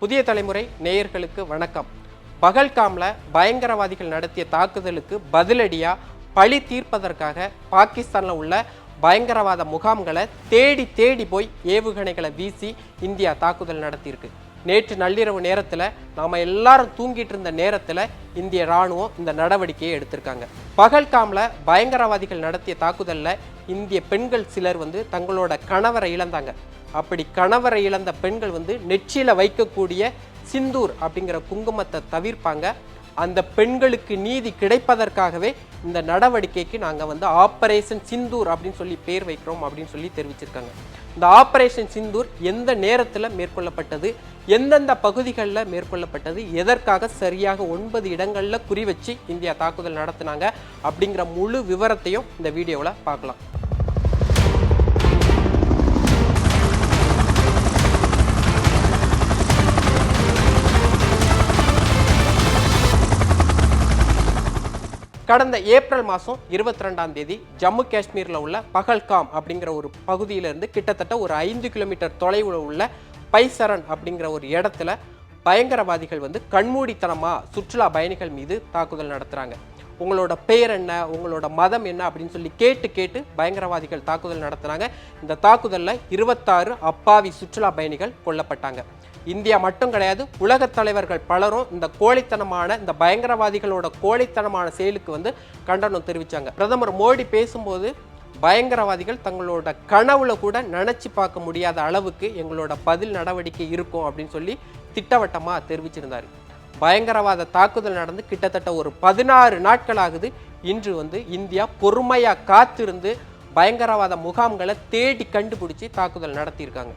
புதிய தலைமுறை நேயர்களுக்கு வணக்கம். பகல்காம்ல பயங்கரவாதிகள் நடத்திய தாக்குதலுக்கு பதிலடியா பழி தீர்ப்பதற்காக பாகிஸ்தான்ல உள்ள பயங்கரவாத முகாம்களை தேடி தேடி போய் ஏவுகணைகளை வீசி இந்தியா தாக்குதல் நடத்தியிருக்கு. நேற்று நள்ளிரவு நேரத்தில் நாம எல்லாரும் தூங்கிட்டு இருந்த நேரத்தில் இந்திய ராணுவம் இந்த நடவடிக்கையை எடுத்திருக்காங்க. பகல்காம்ல பயங்கரவாதிகள் நடத்திய தாக்குதலில் இந்திய பெண்கள் சிலர் தங்களோட கணவரை இழந்தாங்க. அப்படி கணவரை இழந்த பெண்கள் நெற்றியில வைக்கக்கூடிய சிந்தூர் அப்படிங்கிற குங்குமத்தை தவிர்ப்பாங்க. அந்த பெண்களுக்கு நீதி கிடைப்பதற்காகவே இந்த நடவடிக்கைக்கு நாங்கள் ஆபரேஷன் சிந்தூர் அப்படின்னு சொல்லி பேர் வைக்கிறோம் அப்படின்னு சொல்லி தெரிவிச்சிருக்காங்க. இந்த ஆபரேஷன் சிந்தூர் எந்த நேரத்தில் மேற்கொள்ளப்பட்டது, எந்தெந்த பகுதிகளில் மேற்கொள்ளப்பட்டது, எதற்காக சரியாக 9 இடங்களில் குறி வச்சு இந்தியா தாக்குதல் நடத்தினாங்க அப்படிங்கிற முழு விவரத்தையும் இந்த வீடியோவில் பார்க்கலாம். கடந்த ஏப்ரல் மாதம் 22ஆம் தேதி ஜம்மு காஷ்மீரில் உள்ள பகல்காம் அப்படிங்கிற ஒரு பகுதியிலிருந்து கிட்டத்தட்ட ஒரு 5 கிலோமீட்டர் தொலைவில் உள்ள பைசரன் அப்படிங்கிற ஒரு இடத்துல பயங்கரவாதிகள் கண்மூடித்தனமாக சுற்றுலா பயணிகள் மீது தாக்குதல் நடத்துகிறாங்க. உங்களோட பெயர் என்ன, உங்களோட மதம் என்ன அப்படின்னு சொல்லி கேட்டு பயங்கரவாதிகள் தாக்குதல் நடத்துனாங்க. இந்த தாக்குதலில் 26 அப்பாவி சுற்றுலா பயணிகள் கொல்லப்பட்டாங்க. இந்தியா மட்டும் கிடையாது, உலக தலைவர்கள் பலரும் இந்த கோழைத்தனமான இந்த பயங்கரவாதிகளோட கோழைத்தனமான செயலுக்கு கண்டனம் தெரிவித்தாங்க. பிரதமர் மோடி பேசும்போது பயங்கரவாதிகள் தங்களோட கனவுல கூட நினைச்சு பார்க்க முடியாத அளவுக்கு எங்களோட பதில் நடவடிக்கை இருக்கும் அப்படின்னு சொல்லி திட்டவட்டமாக தெரிவிச்சிருந்தார். பயங்கரவாத தாக்குதல் நடந்து கிட்டத்தட்ட ஒரு 16 நாட்கள் ஆகுது. இன்று இந்தியா பொறுமையாக காத்திருந்து பயங்கரவாத முகாம்களை தேடி கண்டுபிடிச்சி தாக்குதல் நடத்தியிருக்காங்க.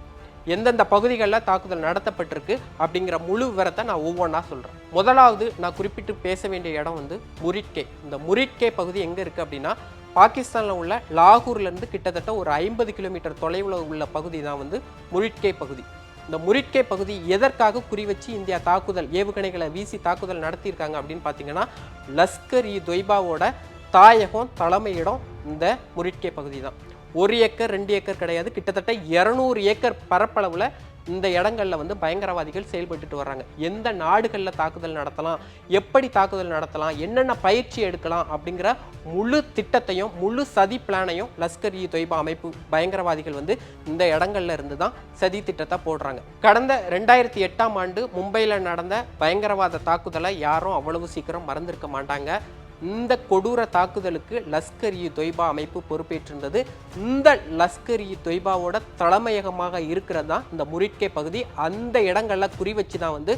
எந்தெந்த பகுதிகளில் தாக்குதல் நடத்தப்பட்டிருக்கு அப்படிங்கிற முழு விவரத்தை நான் ஒவ்வொன்றா சொல்கிறேன். முதலாவது நான் குறிப்பிட்டு பேச வேண்டிய இடம் முரிட்கே. இந்த முரிட்கே பகுதி எங்கே இருக்குது அப்படின்னா, பாகிஸ்தானில் உள்ள லாகூர்லேருந்து கிட்டத்தட்ட ஒரு 50 கிலோமீட்டர் தொலைவில் உள்ள பகுதி தான் முரிட்கே பகுதி. இந்த முரிட்கே பகுதி எதற்காக குறி வச்சு இந்தியா தாக்குதல் ஏவுகணைகளை வீசி தாக்குதல் நடத்தியிருக்காங்க அப்படின்னு பார்த்தீங்கன்னா, லஷ்கர்-இ-தொய்பாவோட தாயகம் தலைமையிடம் இந்த முரிட்கே பகுதி தான். 1 ஏக்கர் 2 ஏக்கர் கிடையாது, கிட்டத்தட்ட 200 ஏக்கர் பரப்பளவில் இந்த இடங்களில் பயங்கரவாதிகள் செயல்பட்டு வர்றாங்க. எந்த நாடுகளில் தாக்குதல் நடத்தலாம், எப்படி தாக்குதல் நடத்தலாம், என்னென்ன பயிற்சி எடுக்கலாம் அப்படிங்கிற முழு திட்டத்தையும் முழு சதி பிளானையும் லஷ்கர்-இ-தொய்பா அமைப்பு பயங்கரவாதிகள் இந்த இடங்கள்ல இருந்து தான் சதி திட்டத்தை போடுறாங்க. கடந்த 2008ஆம் ஆண்டு மும்பையில் நடந்த பயங்கரவாத தாக்குதலை யாரும் அவ்வளவு சீக்கிரம் மறந்திருக்க மாட்டாங்க. இந்த கொடூர தாக்குதலுக்கு லஷ்கர்-இ-தொய்பா அமைப்பு பொறுப்பேற்றிருந்தது. இந்த லஷ்கர்-இ-தொய்பாவோட தலைமையகமாக இருக்கிறது தான் இந்த முரிட்கே பகுதி. அந்த இடங்கள்ல குறி வச்சு தான்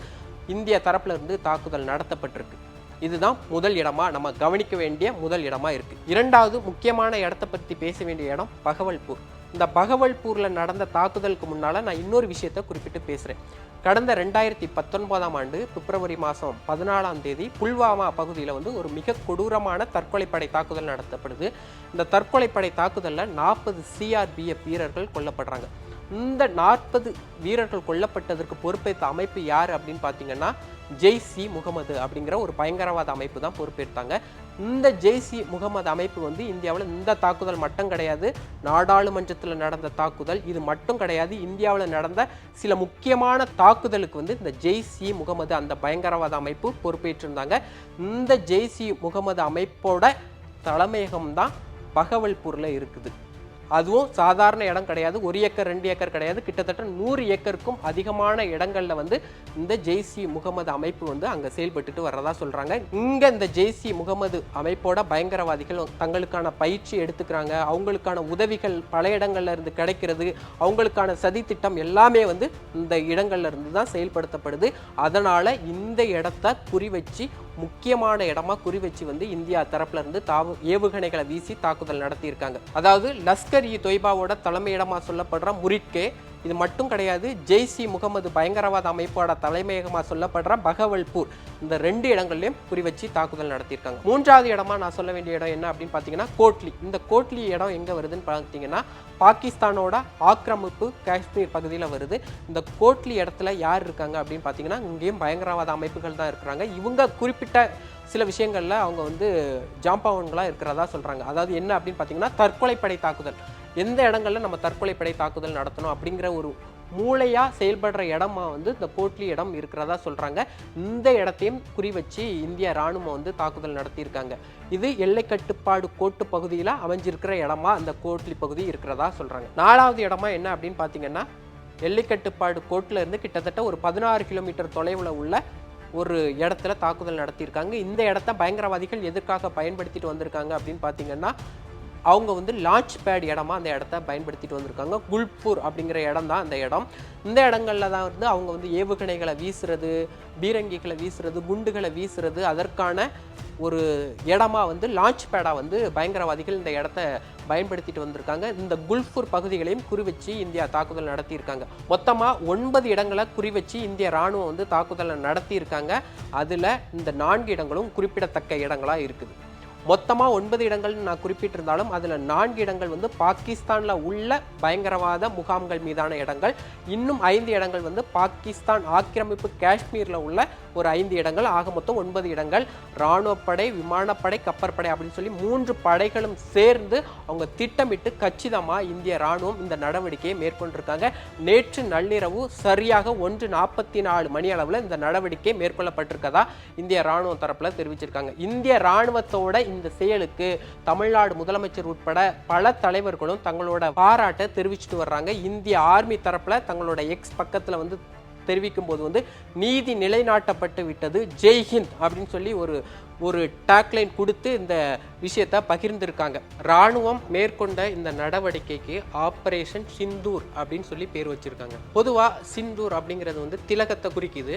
இந்திய தரப்புல இருந்து தாக்குதல் நடத்தப்பட்டிருக்கு. இதுதான் முதல் இடமா நம்ம கவனிக்க வேண்டிய முதல் இடமா இருக்கு. இரண்டாவது முக்கியமான இடத்தை பற்றி பேச வேண்டிய இடம் பகவல்பூர். இந்த பகவல்பூரில் நடந்த தாக்குதலுக்கு முன்னால் நான் இன்னொரு விஷயத்தை குறிப்பிட்டு பேசுகிறேன். கடந்த 2019ஆம் ஆண்டு பிப்ரவரி மாதம் 14ஆம் தேதி புல்வாமா பகுதியில் ஒரு மிக கொடூரமான தற்கொலைப்படை தாக்குதல் நடத்தப்படுது. இந்த தற்கொலைப்படை தாக்குதலில் 40 CRPF வீரர்கள் கொல்லப்படுறாங்க. இந்த 40 வீரர்கள் கொல்லப்பட்டதற்கு பொறுப்பேற்ற அமைப்பு யார் அப்படின்னு பார்த்தீங்கன்னா, ஜெய்ஷ்-இ முகமது அப்படிங்கிற ஒரு பயங்கரவாத அமைப்பு தான் பொறுப்பேற்றாங்க. இந்த ஜெய்ஷ்-இ முகமது அமைப்பு இந்தியாவில் இந்த தாக்குதல் மட்டும் கிடையாது, நாடாளுமன்றத்தில் நடந்த தாக்குதல் இது மட்டும் கிடையாது, இந்தியாவில் நடந்த சில முக்கியமான தாக்குதலுக்கு இந்த ஜெய்ஷ்-இ முகமது அந்த பயங்கரவாத அமைப்பு பொறுப்பேற்றிருந்தாங்க. இந்த ஜெய்ஷ்-இ முகமது அமைப்போட தலைமையகம் தான் பகவல்பூரில் இருக்குது. அதுவும் சாதாரண இடம் கிடையாது, 1 ஏக்கர் 2 ஏக்கர் கிடையாது, கிட்டத்தட்ட 100 ஏக்கருக்கும் அதிகமான இடங்கள்ல இந்த ஜெய்ஷ்-இ முகமது அமைப்பு அங்கே செயல்பட்டு வர்றதா சொல்றாங்க. இங்க இந்த ஜெய்ஷ்-இ முகமது அமைப்போட பயங்கரவாதிகள் தங்களுக்கான பயிற்சி எடுத்துக்கிறாங்க. அவங்களுக்கான உதவிகள் பல இடங்கள்ல இருந்து கிடைக்கிறது. அவங்களுக்கான சதி திட்டம் எல்லாமே இந்த இடங்கள்ல இருந்து தான் செயல்படுத்தப்படுது. அதனால இந்த இடத்த குறி வச்சு முக்கியமான இடமா குறி வச்சு இந்தியா தரப்புல இருந்து ஏவுகணைகளை வீசி தாக்குதல் நடத்தியிருக்காங்க. அதாவது லஷ்கர்-இ-தொய்பாவோட தலைமையிடமா சொல்லப்படுற முரிட்கே இது மட்டும் கிடையாது, ஜெய்ஷ்-இ முகமது பயங்கரவாத அமைப்போட தலைமையகமாக சொல்லப்படுற பகவல்பூர் இந்த 2 இடங்கள்லையும் குறி வச்சு தாக்குதல் நடத்தியிருக்காங்க. 3வது இடமா நான் சொல்ல வேண்டிய இடம் என்ன அப்படின்னு பார்த்தீங்கன்னா, கோட்லி. இந்த கோட்லி இடம் எங்கே வருதுன்னு பார்த்தீங்கன்னா, பாகிஸ்தானோட ஆக்கிரமிப்பு காஷ்மீர் பகுதியில் வருது. இந்த கோட்லி இடத்துல யார் இருக்காங்க அப்படின்னு பார்த்தீங்கன்னா, இங்கேயும் பயங்கரவாத அமைப்புகள் தான் இருக்கிறாங்க. இவங்க குறிப்பிட்ட சில விஷயங்கள்ல அவங்க ஜாம்பவான்களா இருக்கிறதா சொல்றாங்க. அதாவது என்ன அப்படின்னு பார்த்தீங்கன்னா, தற்கொலைப்படை தாக்குதல். எந்த இடங்கள்ல நம்ம தற்கொலைப்படை தாக்குதல் நடத்தணும் அப்படிங்கிற ஒரு மூளையா செயல்படுற இடமா வந்து இந்த கோட்லி இடம் இருக்கிறதா சொல்றாங்க. இந்த இடத்தையும் குறி வச்சு இந்திய ராணுவம் வந்து தாக்குதல் நடத்தியிருக்காங்க. இது எல்லை கட்டுப்பாடு கோட்டு பகுதியில் அமைஞ்சிருக்கிற இடமா அந்த கோட்லி பகுதி இருக்கிறதா சொல்றாங்க. 4வது இடமா என்ன அப்படின்னு பார்த்தீங்கன்னா, எல்லை கட்டுப்பாடு கோட்டில் இருந்து கிட்டத்தட்ட ஒரு 16 கிலோமீட்டர் தொலைவில் உள்ள ஒரு இடத்துல தாக்குதல் நடத்தியிருக்காங்க. இந்த இடத்த பயங்கரவாதிகள் எதற்காக பயன்படுத்திட்டு வந்திருக்காங்க அப்படின்னு பார்த்தீங்கன்னா, அவங்க வந்து லான்ச் பேட் இடமா அந்த இடத்த பயன்படுத்திட்டு வந்திருக்காங்க. குல்பூர் அப்படிங்கிற இடம் தான் அந்த இடம். இந்த இடங்கள்ல தான் வந்து அவங்க வந்து ஏவுகணைகளை வீசுறது, பீரங்கிகளை வீசுறது, குண்டுகளை வீசுறது, அதற்கான ஒரு இடமா வந்து லான்ச் பேடா வந்து பயங்கரவாதிகள் இந்த இடத்த பயன்படுத்திட்டு வந்திருக்காங்க. இந்த குல்பூர் பகுதிகளையும் குறிவச்சு இந்தியா தாக்குதல் நடத்தியிருக்காங்க. மொத்தமா 9 இடங்களை குறிவச்சு இந்திய ராணுவம் வந்து தாக்குதலை நடத்தியிருக்காங்க. அதுல இந்த 4 இடங்களும் குறிப்பிடத்தக்க இடங்களா இருக்குது. மொத்தமா 9 இடங்கள் நான் குறிப்பிட்டிருந்தாலும் அதுல 4 இடங்கள் வந்து பாகிஸ்தான்ல உள்ள பயங்கரவாத முகாம்கள் மீதான இடங்கள். இன்னும் 5 இடங்கள் வந்து பாகிஸ்தான் ஆக்கிரமிப்பு காஷ்மீர்ல உள்ள ஒரு 5 இடங்கள். ஆக மொத்தம் 9 இடங்கள். இராணுவப்படை, விமானப்படை, கப்பற்படை அப்படின்னு சொல்லி 3 படைகளும் சேர்ந்து அவங்க திட்டமிட்டு கச்சிதமா இந்திய ராணுவம் இந்த நடவடிக்கையை மேற்கொண்டிருக்காங்க. நேற்று நள்ளிரவு சரியாக 1:44 மணி அளவுல இந்த நடவடிக்கை மேற்கொள்ளப்பட்டிருக்கதா இந்திய ராணுவம் தரப்புல தெரிவிச்சிருக்காங்க. இந்திய ராணுவத்தோட இந்த செயலுக்கு தமிழ்நாடு முதலமைச்சர் உட்பட பல தலைவர்களும் தங்களோட பாராட்டை தெரிவிச்சுட்டு வர்றாங்க. இந்திய ஆர்மி தரப்புல தங்களோட எக்ஸ் பக்கத்துல வந்து தெரிவிக்கும் போது வந்து நீதி நிலைநாட்டப்பட்டு விட்டது, ஜெய்ஹிந்த் அப்படின்னு சொல்லி ஒரு டாக்லைன் கொடுத்து இந்த விஷயத்தை பகிர்ந்திருக்காங்க. ராணுவம் மேற்கொண்ட இந்த நடவடிக்கைக்கு ஆபரேஷன் சிந்தூர் அப்படின்னு சொல்லி பேர் வச்சிருக்காங்க. பொதுவா சிந்தூர் அப்படிங்கிறது வந்து திலகத்தை குறிக்குது.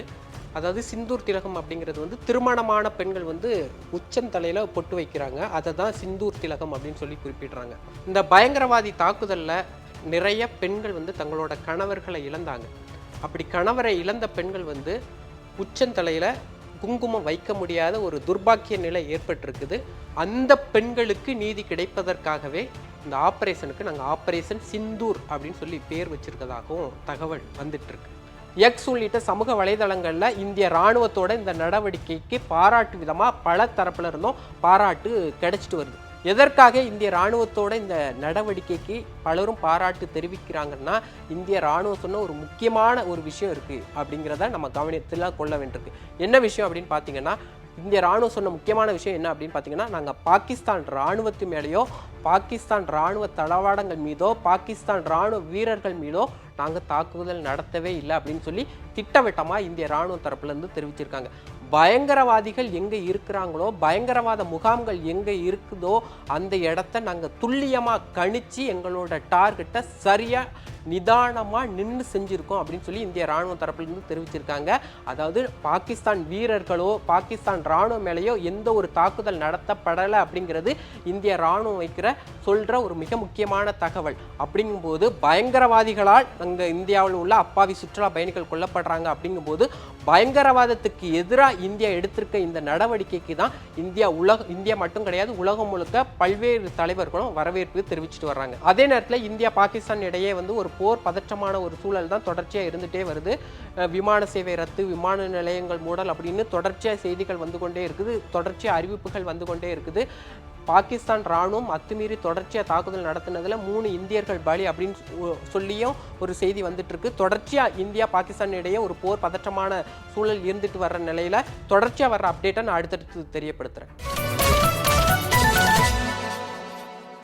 அதாவது சிந்தூர் திலகம் அப்படிங்கிறது வந்து திருமணமான பெண்கள் வந்து உச்சந்தலையில பொட்டு வைக்கிறாங்க. அதை தான் சிந்தூர் திலகம் அப்படின்னு சொல்லி குறிப்பிடுறாங்க. இந்த பயங்கரவாதி தாக்குதல்ல நிறைய பெண்கள் வந்து தங்களோட கணவர்களை இழந்தாங்க. அப்படி கணவரை இழந்த பெண்கள் வந்து உச்சந்தலையில குங்குமம் வைக்க முடியாத ஒரு துர்பாக்கிய நிலை ஏற்பட்டிருக்குது. அந்த பெண்களுக்கு நீதி கிடைப்பதற்காகவே இந்த ஆபரேஷனுக்கு நாங்கள் ஆபரேஷன் சிந்தூர் அப்படின்னு சொல்லி பேர் வச்சிருக்கதாகவும் தகவல் வந்துட்டு இருக்கு. எக்ஸ் உள்ளிட்ட சமூக வலைதளங்கள்ல இந்திய ராணுவத்தோட இந்த நடவடிக்கைக்கு பாராட்டு விதமா பல தரப்புல இருந்தும் பாராட்டு கிடைச்சிட்டு வருது. எதற்காக இந்திய ராணுவத்தோட இந்த நடவடிக்கைக்கு பலரும் பாராட்டு தெரிவிக்கிறாங்கன்னா, இந்திய ராணுவம் சொன்ன ஒரு முக்கியமான ஒரு விஷயம் இருக்கு அப்படிங்கிறத நம்ம கவனத்தில் கொள்ள வேண்டியிருக்கு. என்ன விஷயம் அப்படின்னு பார்த்தீங்கன்னா, இந்திய ராணுவம் சொன்ன முக்கியமான விஷயம் என்ன அப்படின்னு பார்த்தீங்கன்னா, நாங்கள் பாகிஸ்தான் ராணுவத்து மேலேயோ, பாகிஸ்தான் ராணுவ தளவாடங்கள் மீதோ, பாகிஸ்தான் ராணுவ வீரர்கள் மீதோ நாங்கள் தாக்குதல் நடத்தவே இல்லை அப்படின்னு சொல்லி திட்டவட்டமாக இந்திய ராணுவ தரப்புலேருந்து தெரிவிச்சிருக்காங்க. பயங்கரவாதிகள் எங்கே இருக்கிறாங்களோ, பயங்கரவாத முகாம்கள் எங்கே இருக்குதோ அந்த இடத்த நாங்கள் துல்லியமாக கணிச்சு எங்களோட டார்கெட்டை சரியாக நிதானமாக நின்று செஞ்சுருக்கோம் அப்படின்னு சொல்லி இந்திய ராணுவ தரப்புலேருந்து தெரிவிச்சிருக்காங்க. அதாவது பாகிஸ்தான் வீரர்களோ பாகிஸ்தான் ராணுவ மேலேயோ எந்த ஒரு தாக்குதல் நடத்தப்படலை அப்படிங்கிறது இந்திய ராணுவம் சொல்கிற ஒரு மிக முக்கியமான தகவல். அப்படிங்கும்போது பயங்கரவாதிகளால் அங்கே இந்தியாவில் உள்ள அப்பாவி சுற்றுலா பயணிகள் கொல்லப்படுறாங்க. அப்படிங்கும்போது பயங்கரவாதத்துக்கு எதிராக இந்தியா எடுத்திருக்க இந்த நடவடிக்கைக்கு தான் இந்தியா மட்டும் கிடையாது, உலகம் முழுக்க பல்வேறு தலைவர்களும் வரவேற்பு தெரிவிச்சுட்டு வர்றாங்க. அதே நேரத்தில் இந்தியா பாகிஸ்தான் இடையே வந்து ஒரு போர் பதற்றமான ஒரு சூழல் தான் தொடர்ச்சியாக இருந்துகிட்டே வருது. விமான சேவை ரத்து, விமான நிலையங்கள் மூடல் அப்படின்னு தொடர்ச்சியாக செய்திகள் வந்து கொண்டே இருக்குது, தொடர்ச்சியாக அறிவிப்புகள் வந்து கொண்டே இருக்குது. பாகிஸ்தான் ராணுவம் அத்துமீறி தொடர்ச்சியாக தாக்குதல் நடத்தினதில் 3 இந்தியர்கள் பலி அப்படின்னு சொல்லியும் ஒரு செய்தி வந்துட்டு இருக்கு. தொடர்ச்சியாக இந்தியா பாகிஸ்தான் இடையே ஒரு போர் பதற்றமான சூழல் இருந்துட்டு வர்ற நிலையில் தொடர்ச்சியாக வர்ற அப்டேட்டை நான் அடுத்தடுத்து தெரியப்படுத்துகிறேன்.